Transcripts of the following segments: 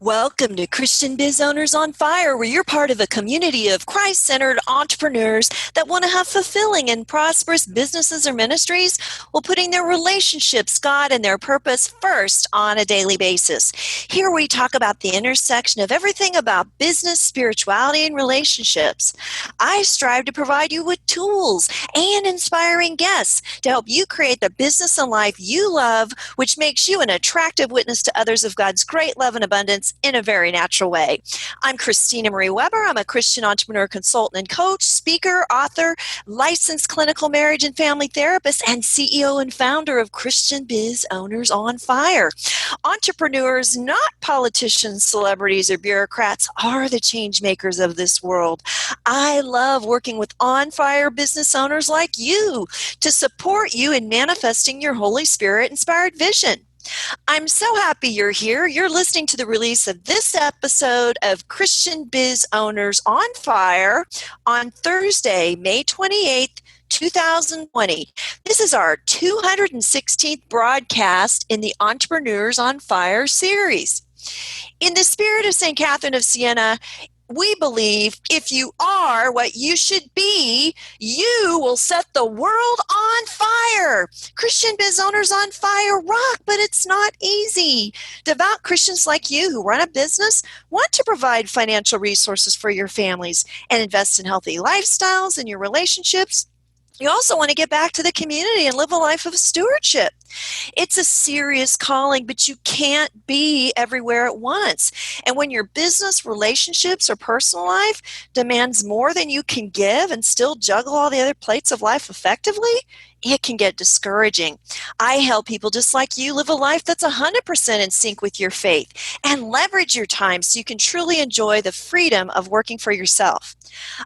Welcome to Christian Biz Owners on Fire, where you're part of a community of Christ-centered entrepreneurs that want to have fulfilling and prosperous businesses or ministries while putting their relationships, God, and their purpose first on a daily basis. Here we talk about the intersection of everything about business, spirituality, and relationships. I strive to provide you with tools and inspiring guests to help you create the business and life you love, which makes you an attractive witness to others of God's great love and abundance in a very natural way. I'm Christina Marie Weber. I'm a Christian entrepreneur consultant and coach, speaker, author, licensed clinical marriage and family therapist, and CEO and founder of Christian Biz Owners on Fire. Entrepreneurs, not politicians, celebrities, or bureaucrats, are the change makers of this world. I love working with on-fire business owners like you to support you in manifesting your Holy Spirit-inspired vision. I'm so happy you're here. You're listening to the release of this episode of Christian Biz Owners on Fire on Thursday, May 28th, 2020. This is our 216th broadcast in the Entrepreneurs on Fire series. In the spirit of St. Catherine of Siena, we believe if you are what you should be, you will set the world on fire. Christian Biz Owners on Fire rock, but it's not easy. Devout Christians like you who run a business want to provide financial resources for your families and invest in healthy lifestyles and your relationships. You also want to get back to the community and live a life of stewardship. It's a serious calling, but you can't be everywhere at once. And when your business, relationships, or personal life demands more than you can give and still juggle all the other plates of life effectively, it can get discouraging. I help people just like you live a life that's 100% in sync with your faith and leverage your time so you can truly enjoy the freedom of working for yourself.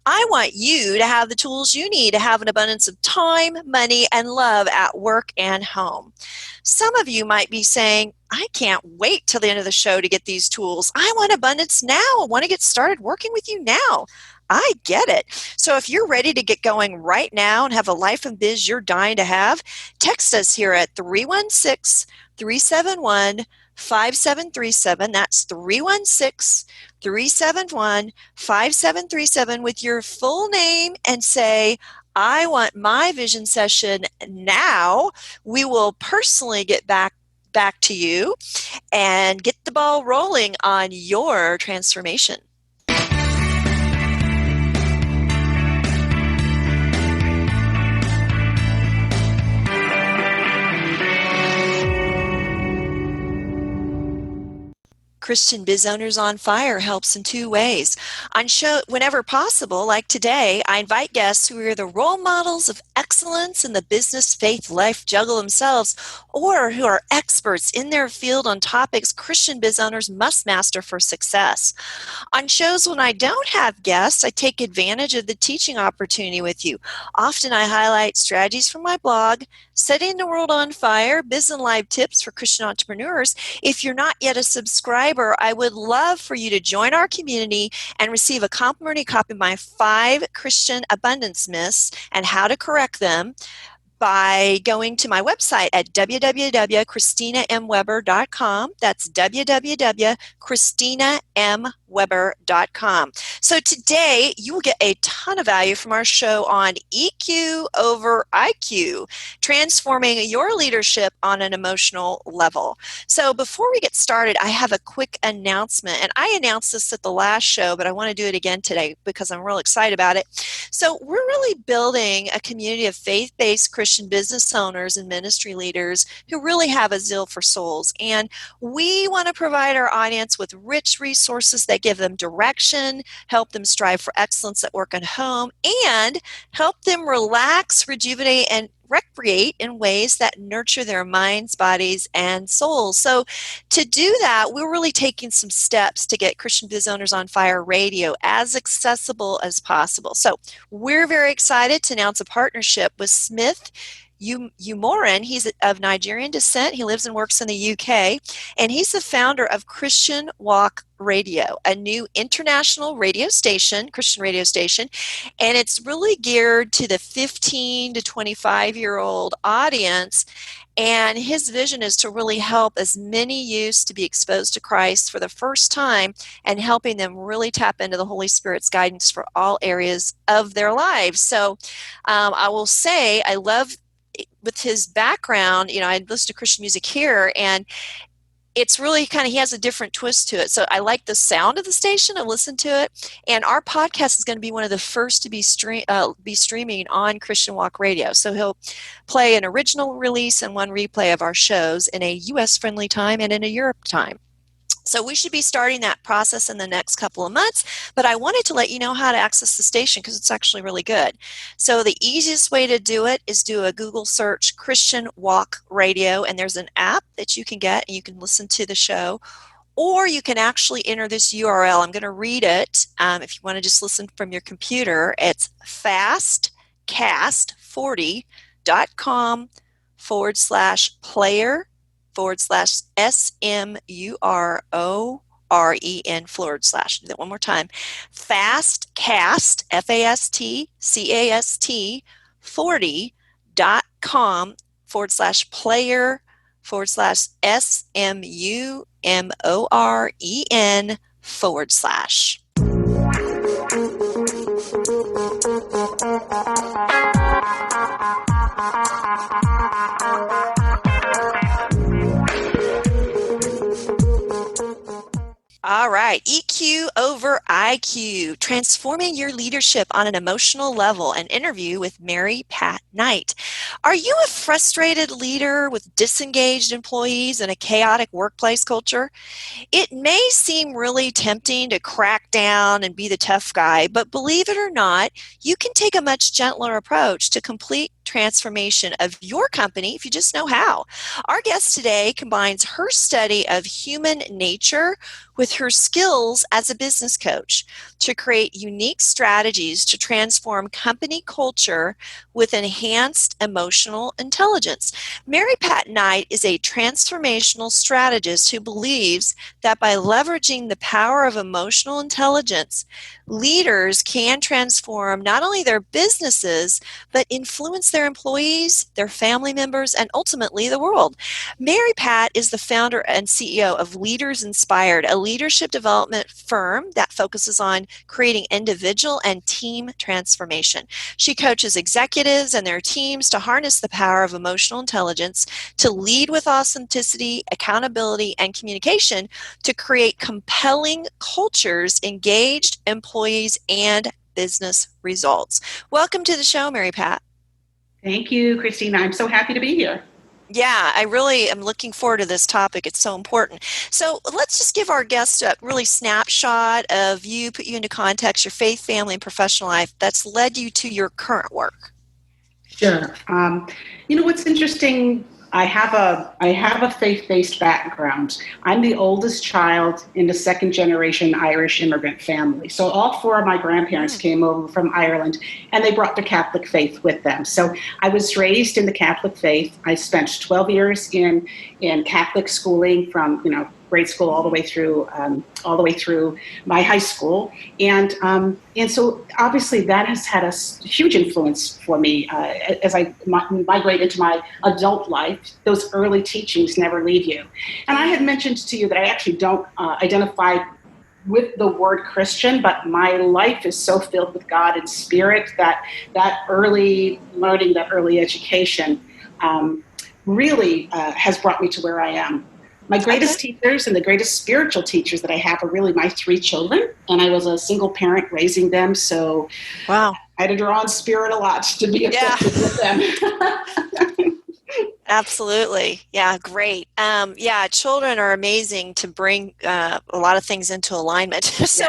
I want you to have the tools you need to have an abundance of time, money, and love at work and home. Some of you might be saying, I can't wait till the end of the show to get these tools. I want abundance now. I want to get started working with you now. I get it. So if you're ready to get going right now and have a life and biz you're dying to have, text us here at 316-371-5737. That's 316-371-5737 with your full name and say, I want my vision session now. We will personally get back to you and get the ball rolling on your transformation. Christian Biz Owners on Fire helps in two ways. On show, whenever possible, like today, I invite guests who are the role models of excellence in the business, faith, life juggle themselves, or who are experts in their field on topics Christian biz owners must master for success. On shows when I don't have guests, I take advantage of the teaching opportunity with you. Often I highlight strategies from my blog, Setting the World on Fire, Biz and Live Tips for Christian Entrepreneurs. If you're not yet a subscriber, I would love for you to join our community and receive a complimentary copy of my 5 Christian abundance myths and how to correct them by going to my website at www.christinamweber.com. That's www.christinamweber.com. So today you will get a ton of value from our show on EQ over IQ, transforming your leadership on an emotional level. So before we get started, I have a quick announcement, and I announced this at the last show, but I want to do it again today because I'm real excited about it. So we're really building a community of faith-based Christian business owners and ministry leaders who really have a zeal for souls. And we want to provide our audience with rich resources that give them direction, help them strive for excellence at work and home, and help them relax, rejuvenate, and recreate in ways that nurture their minds, bodies, and souls. So to do that, we're really taking some steps to get Christian Biz Owners on Fire Radio as accessible as possible. So we're very excited to announce a partnership with Smith Umoran. He's of Nigerian descent. He lives and works in the UK, and he's the founder of Christian Walk Radio, a new international radio station, Christian radio station, and it's really geared to the 15 to 25-year-old audience. And his vision is to really help as many youths to be exposed to Christ for the first time and helping them really tap into the Holy Spirit's guidance for all areas of their lives. So I will say I love with his background, I listen to Christian music here, and it's really he has a different twist to it. So I like the sound of the station. I listen to it. And our podcast is going to be one of the first to be streaming on Christian Walk Radio. So he'll play an original release and one replay of our shows in a U.S.-friendly time and in a Europe time. So we should be starting that process in the next couple of months, but I wanted to let you know how to access the station because it's actually really good. So the easiest way to do it is do a Google search, Christian Walk Radio, and there's an app that you can get and you can listen to the show. Or you can actually enter this URL. I'm going to read it. If you want to just listen from your computer, it's fastcast40.com/player/SMUROREN/. Do that one more time. Fastcast, FASTCAST 40.com/player/SMUMOREN/. All right, EQ over IQ, transforming your leadership on an emotional level, an interview with Mary Pat Knight. Are you a frustrated leader with disengaged employees and a chaotic workplace culture? It may seem really tempting to crack down and be the tough guy, but believe it or not, you can take a much gentler approach to complete transformation of your company if you just know how. Our guest today combines her study of human nature with her skills as a business coach to create unique strategies to transform company culture with enhanced emotional intelligence. Mary Pat Knight is a transformational strategist who believes that by leveraging the power of emotional intelligence, leaders can transform not only their businesses, but influence their employees, their family members, and ultimately the world. Mary Pat is the founder and CEO of Leaders Inspired, a leadership development firm that focuses on creating individual and team transformation. She coaches executives and their teams to harness the power of emotional intelligence to lead with authenticity, accountability, and communication to create compelling cultures, engaged employees, and business results. Welcome to the show, Mary Pat. Thank you, Christina. I'm so happy to be here. Yeah, I really am looking forward to this topic. It's so important. So let's just give our guests a really snapshot of you, put you into context, your faith, family, and professional life that's led you to your current work. Sure. What's interesting, I have a faith-based background. I'm the oldest child in the second generation Irish immigrant family. So all four of my grandparents came over from Ireland, and they brought the Catholic faith with them. So I was raised in the Catholic faith. I spent 12 years in Catholic schooling from grade school all the way through my high school, and so obviously that has had a huge influence for me as I migrate into my adult life. Those early teachings never leave you. And I had mentioned to you that I actually don't identify with the word Christian, but my life is so filled with God and Spirit that early learning, that early education really has brought me to where I am. My greatest teachers and the greatest spiritual teachers that I have are really my three children, and I was a single parent raising them, so wow. I had to draw on Spirit a lot to be effective with them. Absolutely. Yeah, great. Children are amazing to bring a lot of things into alignment. So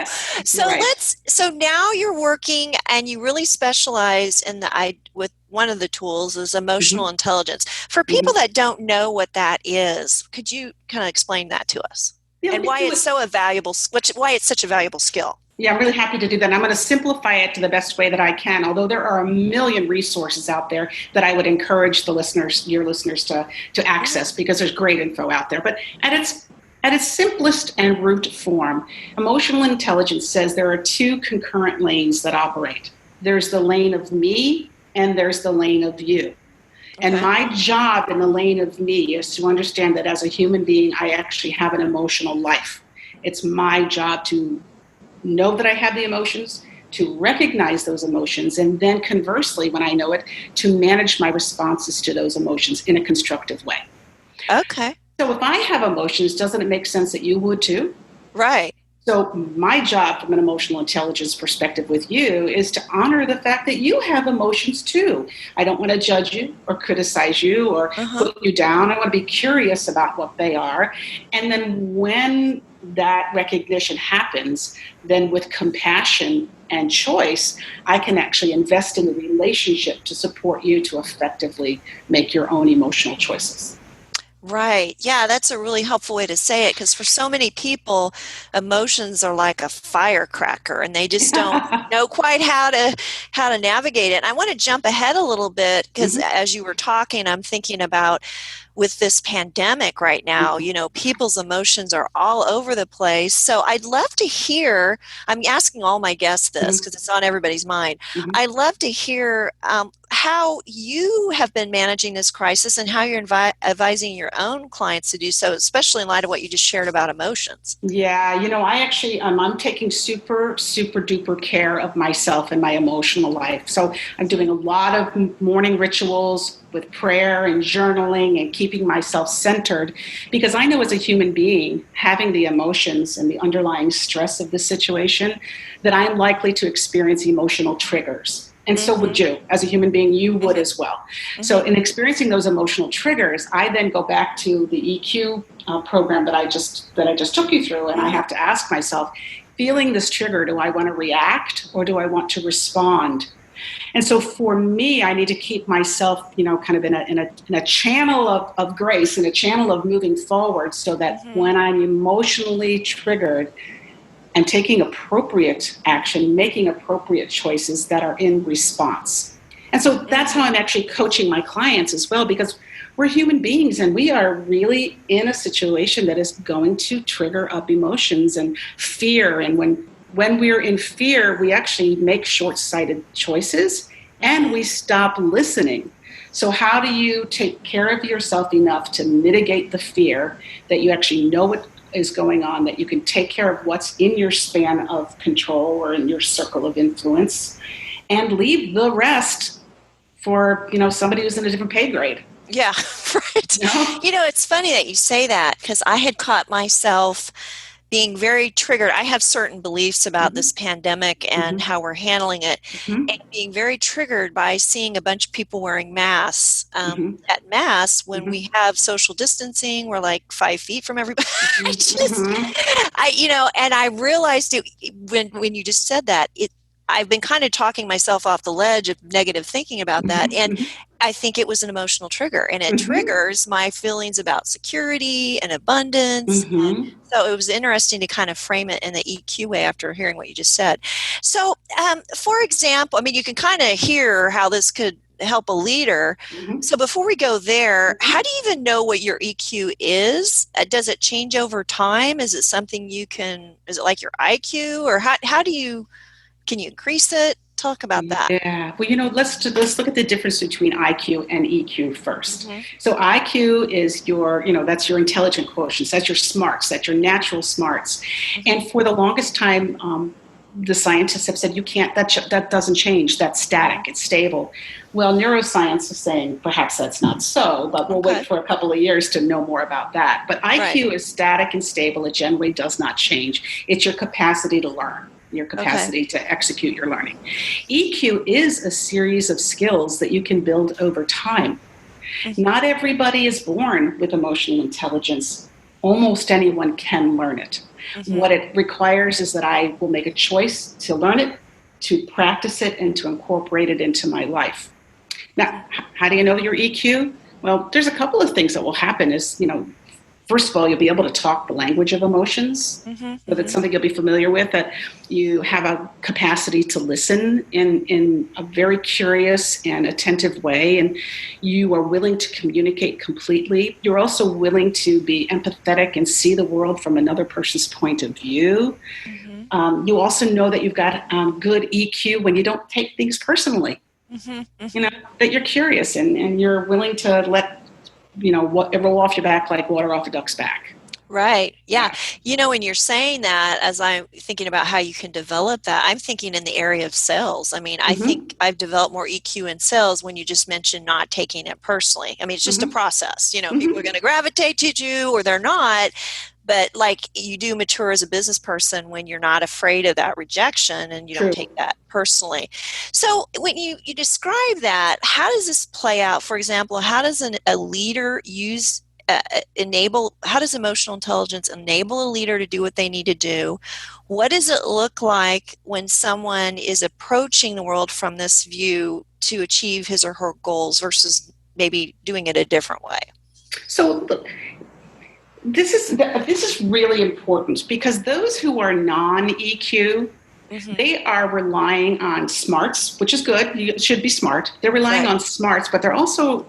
now you're working and you really specialize in with one of the tools is emotional intelligence. For people that don't know what that is, could you kind of explain that to us? And why it's so valuable, why it's such a valuable skill? Yeah, I'm really happy to do that. And I'm going to simplify it to the best way that I can, although there are a million resources out there that I would encourage your listeners to access, because there's great info out there. But at its simplest and root form, emotional intelligence says there are two concurrent lanes that operate. There's the lane of me and there's the lane of you. And Okay. my job in the lane of me is to understand that as a human being, I actually have an emotional life. It's my job to know that I have the emotions, to recognize those emotions, and then conversely, when I know it, to manage my responses to those emotions in a constructive way. Okay. So if I have emotions, doesn't it make sense that you would too? Right. So my job from an emotional intelligence perspective with you is to honor the fact that you have emotions too. I don't want to judge you or criticize you or Uh-huh. put you down. I want to be curious about what they are. And then when that recognition happens, then with compassion and choice, I can actually invest in the relationship to support you to effectively make your own emotional choices. Right. Yeah, that's a really helpful way to say it because for so many people, emotions are like a firecracker and they just don't know quite how to navigate it. And I want to jump ahead a little bit because Mhm. as you were talking, I'm thinking about with this pandemic right now, people's emotions are all over the place. So I'd love to hear, I'm asking all my guests this Mhm. because it's on everybody's mind. Mhm. I'd love to hear how you have been managing this crisis and how you're advising your own clients to do so, especially in light of what you just shared about emotions. Yeah, I actually I'm taking super super duper care of myself and my emotional life. So I'm doing a lot of morning rituals with prayer and journaling and keeping myself centered, because I know as a human being, having the emotions and the underlying stress of the situation, that I'm likely to experience emotional triggers. And so would Mm-hmm. you. As a human being, you would Mm-hmm. as well. So, Mm-hmm. in experiencing those emotional triggers, I then go back to the EQ program that I just took you through, and I Mm-hmm. have to ask myself, feeling this trigger, do I want to react or do I want to respond? And so for me, I need to keep myself, kind of in a channel of grace, in a channel of moving forward, so that Mm-hmm. when I'm emotionally triggered, and taking appropriate action, making appropriate choices that are in response. And so that's how Mm-hmm. I'm actually coaching my clients as well, because we're human beings and we are really in a situation that is going to trigger up emotions and fear. And when we're in fear, we actually make short-sighted choices and Mm-hmm. we stop listening. So how do you take care of yourself enough to mitigate the fear, that you actually know what is going on, that you can take care of what's in your span of control or in your circle of influence, and leave the rest for somebody who's in a different pay grade. Yeah, right. You know? It's funny that you say that because I had caught myself being very triggered. I have certain beliefs about Mm-hmm. this pandemic and Mm-hmm. how we're handling it, Mm-hmm. and being very triggered by seeing a bunch of people wearing masks. Mm-hmm. At mass, when Mm-hmm. we have social distancing, we're like 5 feet from everybody. Mm-hmm. And I realized it when you just said that. I've been kind of talking myself off the ledge of negative thinking about that, and Mm-hmm. I think it was an emotional trigger, and it Mm-hmm. triggers my feelings about security and abundance. And Mm-hmm. so it was interesting to kind of frame it in the EQ way after hearing what you just said. So, for example, I mean, you can kind of hear how this could help a leader. Mm-hmm. So before we go there, Mm-hmm. how do you even know what your EQ is? Does it change over time? Is it something is it like your IQ, or how can you increase it? Talk about that. Yeah. Well, let's look at the difference between IQ and EQ first. Mm-hmm. So IQ is that's your intelligent quotients, that's your smarts, that's your natural smarts. Mm-hmm. And for the longest time, the scientists have said you can't. That doesn't change. That's static. Mm-hmm. It's stable. Well, neuroscience is saying perhaps that's not so, but we'll wait Okay. for a couple of years to know more about that. But Right. IQ is static and stable. It generally does not change. It's your capacity to learn, your Okay. capacity to execute your learning. EQ is a series of skills that you can build over time. Mm-hmm. Not everybody is born with emotional intelligence. Almost anyone can learn it. Mm-hmm. What it requires is that I will make a choice to learn it, to practice it, and to incorporate it into my life. Now, how do you know your EQ? Well, there's a couple of things that will happen. first of all, you'll be able to talk the language of emotions. Mm-hmm, So that's mm-hmm. something you'll be familiar with, that you have a capacity to listen in a very curious and attentive way, and you are willing to communicate completely. You're also willing to be empathetic and see the world from another person's point of view. Mm-hmm. You also know that you've got good EQ when you don't take things personally. Mm-hmm. You know, Mm-hmm. that you're curious and you're willing to let, it roll off your back like water off a duck's back. Right. Yeah. Yeah. When you're saying that, as I'm thinking about how you can develop that, I'm thinking in the area of sales. I mean, I Mm-hmm. think I've developed more EQ in sales when you just mentioned not taking it personally. I mean, it's just a Mm-hmm. process. People are Mm-hmm. going to gravitate to you or they're not. But like you do mature as a business person when you're not afraid of that rejection and you don't True. take that personally. So when you describe that, how does this play out? For example, how does a leader use how does emotional intelligence enable a leader to do what they need to do? What does it look like when someone is approaching the world from this view to achieve his or her goals versus maybe doing it a different way? So this is really important because those who are non-EQ, Mm-hmm. they are relying on smarts, which is good. You should be smart. They're relying Right. on smarts, but they're also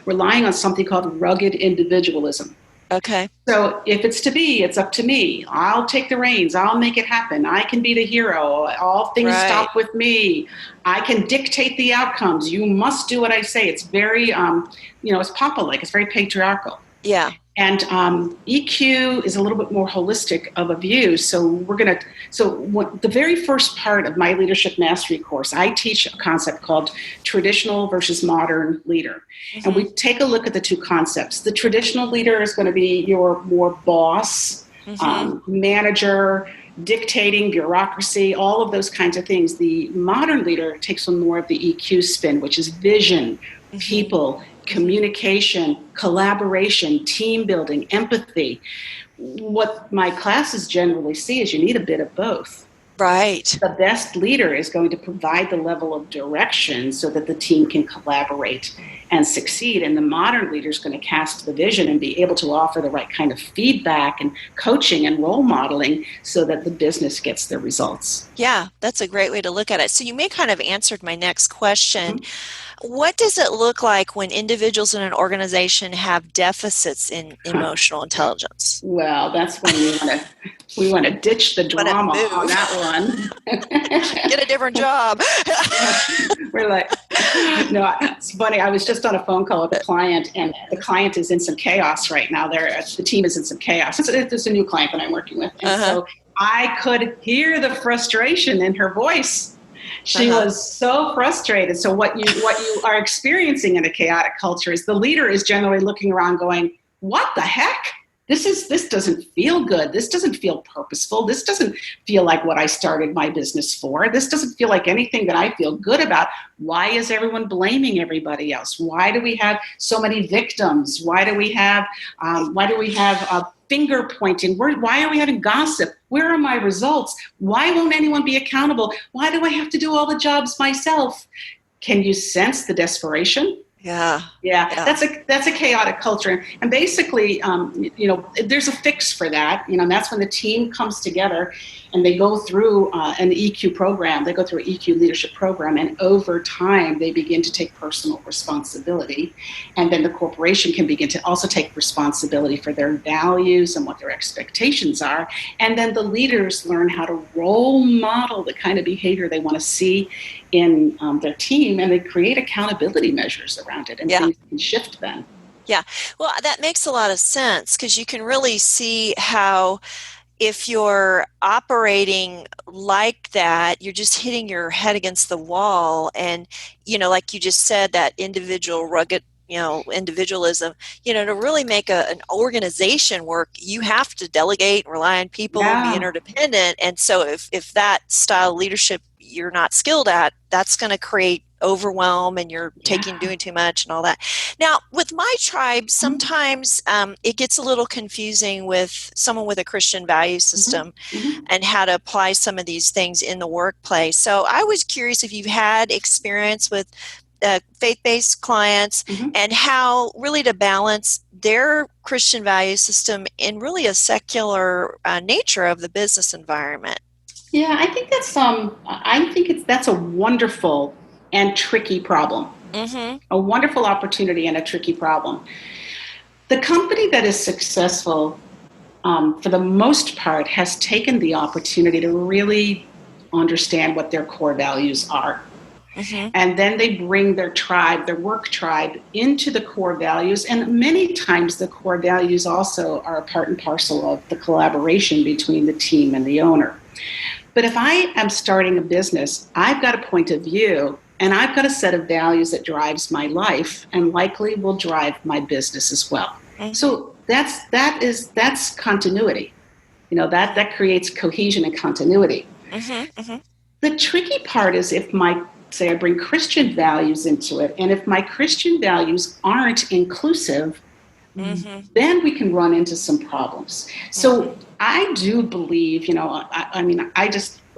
relying on something called rugged individualism. Okay. So if it's to be, it's up to me. I'll take the reins. I'll make it happen. I can be the hero. All things Right. stop with me. I can dictate the outcomes. You must do what I say. It's very, it's Papa-like. It's very patriarchal. Yeah. And EQ is a little bit more holistic of a view. The very first part of my leadership mastery course, I teach a concept called traditional versus modern leader. And Mm-hmm. we take a look at the two concepts. The traditional leader is going to be your more boss, Mm-hmm. manager, dictating, bureaucracy, all of those kinds of things. The modern leader takes on more of the EQ spin, which is vision, Mm-hmm. people, Mm-hmm. communication, collaboration, team building, empathy. What my classes generally see is you need a bit of both. Right. The best leader is going to provide the level of direction so that the team can collaborate and succeed. And the modern leader is going to cast the vision and be able to offer the right kind of feedback and coaching and role modeling so that the business gets their results. Yeah, that's a great way to look at it. So you may kind of answered my next question. Mm-hmm. What does it look like when individuals in an organization have deficits in emotional intelligence? Well, that's when we want to ditch the Want to drama on move, that get a different one. job. We're like, no, it's funny. I was just on a phone call with a client, and the client is in some chaos right now. The team is in some chaos. It's a new client that I'm working with, and Uh-huh. so I could hear the frustration in her voice. She Uh-huh. was so frustrated. So what you are experiencing in a chaotic culture is the leader is generally looking around, going, "What the heck? This doesn't feel good. This doesn't feel purposeful. This doesn't feel like what I started my business for. This doesn't feel like anything that I feel good about. Why is everyone blaming everybody else? Why do we have so many victims? Why do we have finger pointing? Why are we having gossip? Where are my results? Why won't anyone be accountable? Why do I have to do all the jobs myself?" Can you sense the desperation? Yeah. Yeah, Yeah. that's a chaotic culture, and basically, there's a fix for that. And that's when the team comes together, and they go through an EQ program. They go through an EQ leadership program, and over time, they begin to take personal responsibility, and then the corporation can begin to also take responsibility for their values and what their expectations are, and then the leaders learn how to role model the kind of behavior they want to see in their team, and they create accountability measures around it, and Yeah. things can shift then. Yeah. Well, that makes a lot of sense because you can really see how if you're operating like that, you're just hitting your head against the wall. And, like you just said, that individual rugged, individualism, to really make an organization work, you have to delegate and rely on people and be Yeah. interdependent. And so if that style of leadership you're not skilled at, that's going to create overwhelm and you're Yeah. doing too much and all that. Now, with my tribe, Mm-hmm. sometimes it gets a little confusing with someone with a Christian value Mm-hmm. system Mm-hmm. and how to apply some of these things in the workplace. So I was curious if you've had experience with faith-based clients, Mm-hmm. and how really to balance their Christian value system in really a secular nature of the business environment. Yeah, I think that's a wonderful and tricky problem. Mm-hmm. A wonderful opportunity and a tricky problem. The company that is successful, for the most part, has taken the opportunity to really understand what their core values are. Mm-hmm. And then they bring their tribe, their work tribe, into the core values. And many times the core values also are a part and parcel of the collaboration between the team and the owner. But if I am starting a business, I've got a point of view and I've got a set of values that drives my life and likely will drive my business as well. Mm-hmm. So that's continuity. That creates cohesion and continuity. Mm-hmm. Mm-hmm. The tricky part is if I bring Christian values into it, and if my Christian values aren't inclusive, Mm-hmm. then we can run into some problems. Mm-hmm. So I do believe,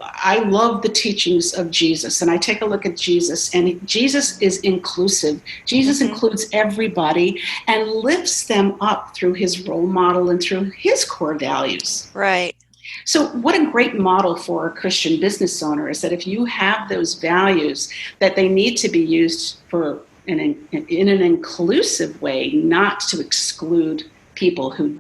I love the teachings of Jesus, and I take a look at Jesus, and Jesus is inclusive. Jesus Mm-hmm. includes everybody and lifts them up through his role model and through his core values. Right. So what a great model for a Christian business owner is that if you have those values, that they need to be used in an inclusive way, not to exclude people who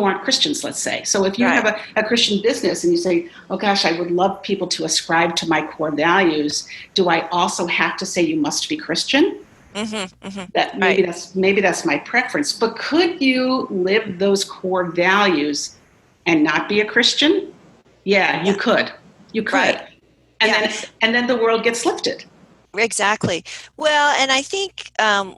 aren't Christians, let's say. So if you Right. have a Christian business and you say, oh gosh, I would love people to ascribe to my core values, do I also have to say you must be Christian? Mm-hmm. Mm-hmm. That Right. maybe that's my preference. But could you live those core values and not be a Christian? Yeah, you Yeah. could. You Right. could. And Yeah. then the world gets lifted. Exactly. Well, and I think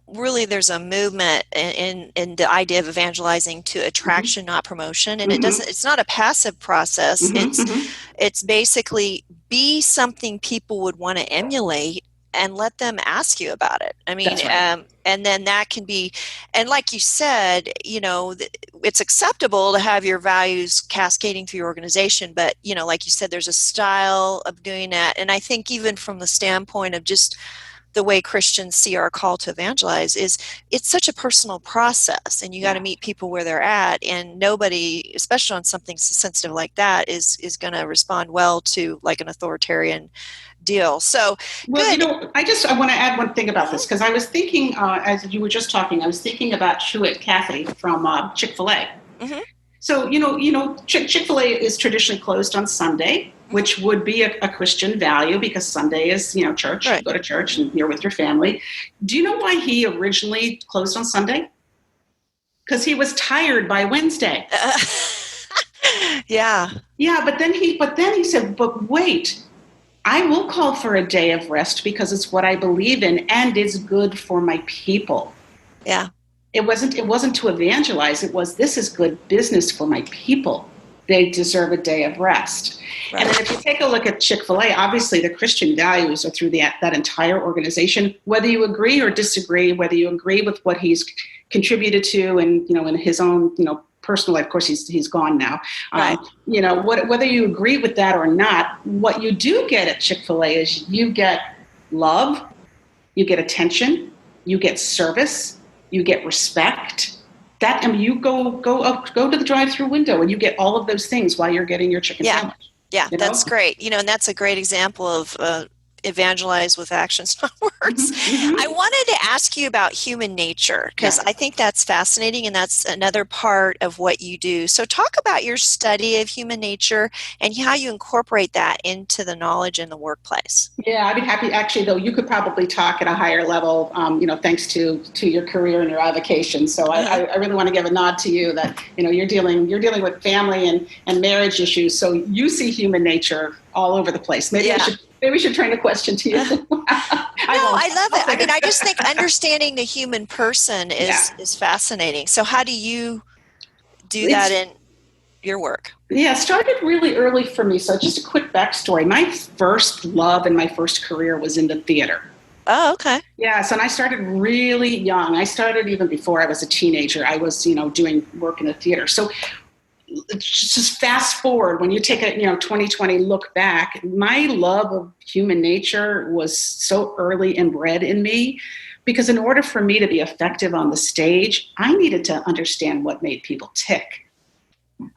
really there's a movement in the idea of evangelizing to Mm-hmm. attraction, not promotion. And Mm-hmm. it's not a passive process. Mm-hmm. Mm-hmm. It's basically be something people would want to emulate and let them ask you about it. I mean, That's right. and then that can be, and like you said, it's acceptable to have your values cascading through your organization, but like you said, there's a style of doing that. And I think even from the standpoint of just the way Christians see our call to evangelize is it's such a personal process, and you got to Yeah. meet people where they're at, and nobody, especially on something so sensitive like that, is going to respond well to like an authoritarian deal. So Well, good. I want to add one thing about Mm-hmm. this because I was thinking, as you were just talking, I was thinking about Truett Cathy from Chick-fil-A. Mm-hmm. So, Chick-fil-A is traditionally closed on Sunday, Mm-hmm. which would be a Christian value because Sunday is, church. You Right. go to church and you're with your family. Do you know why he originally closed on Sunday? Because he was tired by Wednesday. Yeah. Yeah, but then he said, but wait, I will call for a day of rest because it's what I believe in and it's good for my people. Yeah. It wasn't to evangelize. It was, this is good business for my people. They deserve a day of rest. And then if you Right. take a look at Chick-fil-A, obviously the Christian values are through that entire organization, whether you agree or disagree, whether you agree with what he's contributed to and, in his own, personal life. Of course, he's gone now. Right. Whether you agree with that or not, what you do get at Chick-fil-A is you get love, you get attention, you get service, you get respect. You go to the drive-through window and you get all of those things while you're getting your chicken Yeah. sandwich. Yeah, You that's know? great. And that's a great example of evangelize with actions, not words. Mm-hmm, mm-hmm. I wanted to ask you about human nature because Yeah. I think that's fascinating and that's another part of what you do. So, talk about your study of human nature and how you incorporate that into the knowledge in the workplace. Yeah, I'd be happy. Actually, though, you could probably talk at a higher level, thanks to your career and your avocation. So Uh-huh. I really want to give a nod to you that you're dealing with family and marriage issues. So you see human nature all over the place. Yeah. Maybe we should train a question to you. No, I love it. I mean, I just think understanding the human person Yeah. is fascinating. So, how do you do that It's in your work? Yeah, it started really early for me. So just a quick backstory. My first love and my first career was in the theater. Oh, okay. Yes, and I started really young. I started even before I was a teenager. I was, doing work in the theater. So just fast forward, when you take a 2020 look back, my love of human nature was so early inbred in me, because in order for me to be effective on the stage, I needed to understand what made people tick. Right.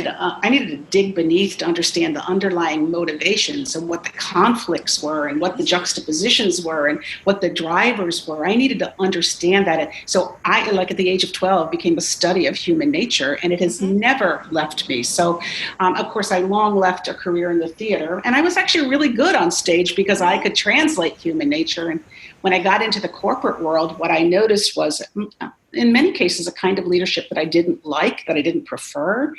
I needed to dig beneath to understand the underlying motivations and what the conflicts were and what the juxtapositions were and what the drivers were. I needed to understand that. And so I, like at the age of 12, became a study of human nature, and it has Mm-hmm. never left me. So, of course, I long left a career in the theater, and I was actually really good on stage because I Mm-hmm. could translate human nature. And when I got into the corporate world, what I noticed was, in many cases, a kind of leadership that I didn't like, that I didn't prefer.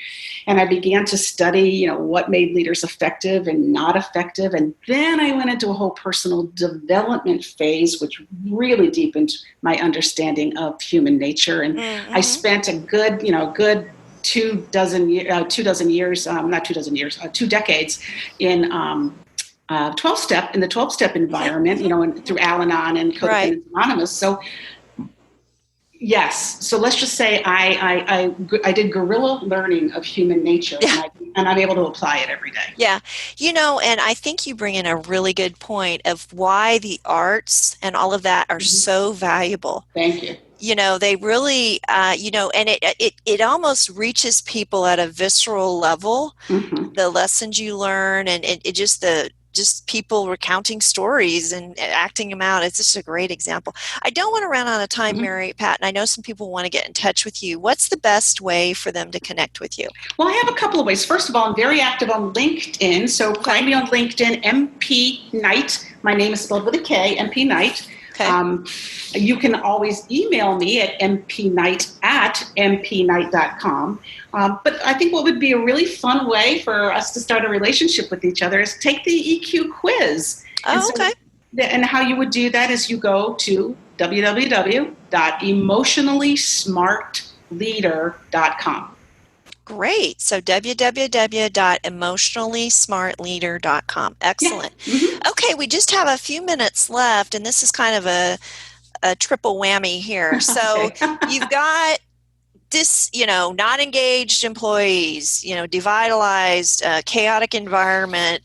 And I began to study, what made leaders effective and not effective. And then I went into a whole personal development phase, which really deepened my understanding of human nature. And I Mm-hmm. spent a good 2 decades in 12 step in the 12-step Mm-hmm. environment, and through Al-Anon and Right. Codependent Anonymous. So yes. So let's just say I did guerrilla learning of human nature, Yeah. and I'm able to apply it every day. Yeah. And I think you bring in a really good point of why the arts and all of that are Mm-hmm. so valuable. Thank you. They really, and it almost reaches people at a visceral level, Mm-hmm. the lessons you learn, and it just people recounting stories and acting them out. It's just a great example. I don't want to run out of time, Mm-hmm. Mary Pat, and I know some people want to get in touch with you. What's the best way for them to connect with you? Well, I have a couple of ways. First of all, I'm very active on LinkedIn. So Okay. find me on LinkedIn, MP Knight. My name is spelled with a K, MP Knight. Okay. Um, you can always email me at mpknight@mpknight.com. But I think what would be a really fun way for us to start a relationship with each other is take the EQ quiz. And Oh, so, okay. and how you would do that is you go to www.emotionallysmartleader.com. Great. So www.emotionallysmartleader.com. Yeah. Excellent. Mm-hmm. Okay, we just have a few minutes left, and this is kind of a triple whammy here. So Okay. you've got not engaged employees, devitalized, chaotic environment.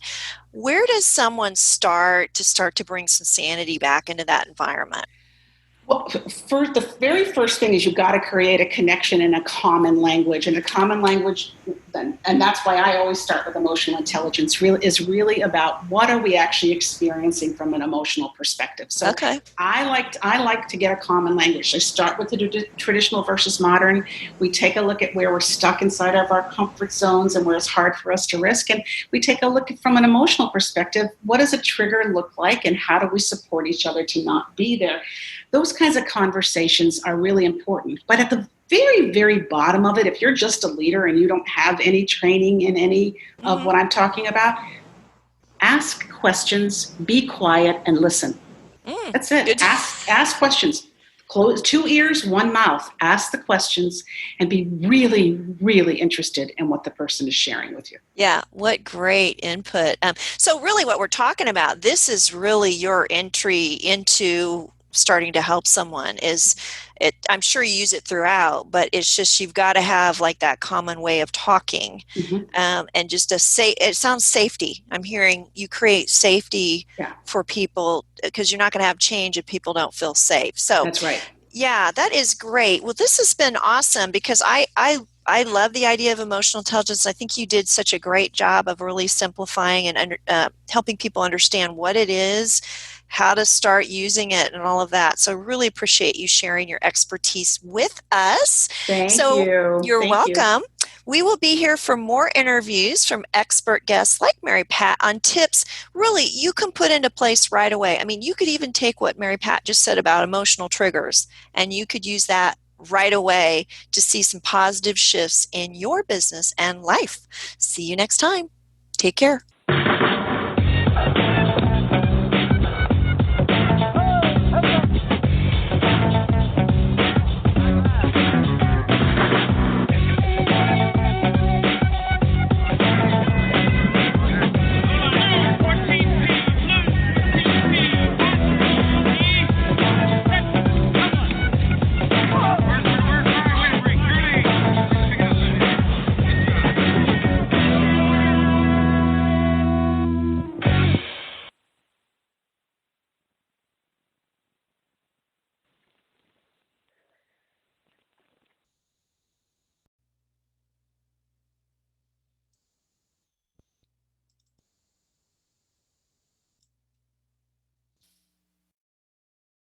Where does someone start to bring some sanity back into that environment? Well, for the very first thing is you've got to create a connection in a common language, and a common language, and that's why I always start with emotional intelligence. Really is really about what are we actually experiencing from an emotional perspective. So Okay. I like to get a common language. I start with the traditional versus modern. We take a look at where we're stuck inside of our comfort zones and where it's hard for us to risk, and we take a look at, from an emotional perspective, what does a trigger look like, and how do we support each other to not be there. Those kinds of conversations are really important. But at the very, very bottom of it, if you're just a leader and you don't have any training in any of Mm-hmm. what I'm talking about, ask questions, be quiet, and listen. That's it. Good. Ask questions. Close 2 ears, 1 mouth. Ask the questions and be really, really interested in what the person is sharing with you. Yeah, what great input. So really what we're talking about, this is really your entry into starting to help someone is it. I'm sure you use it throughout, but it's just you've got to have like that common way of talking, Mm-hmm. and just it sounds safety. I'm hearing you create safety Yeah, for people because you're not going to have change if people don't feel safe. So that's right. yeah, that is great. Well, this has been awesome because I love the idea of emotional intelligence. I think you did such a great job of really simplifying and helping people understand what it is, how to start using it, and all of that. So, really appreciate you sharing your expertise with us. Thank So, you. you're Thank you. welcome. We will be here for more interviews from expert guests like Mary Pat on tips really you can put into place right away. I mean, you could even take what Mary Pat just said about emotional triggers, and you could use that right away to see some positive shifts in your business and life. See you next time. Take care.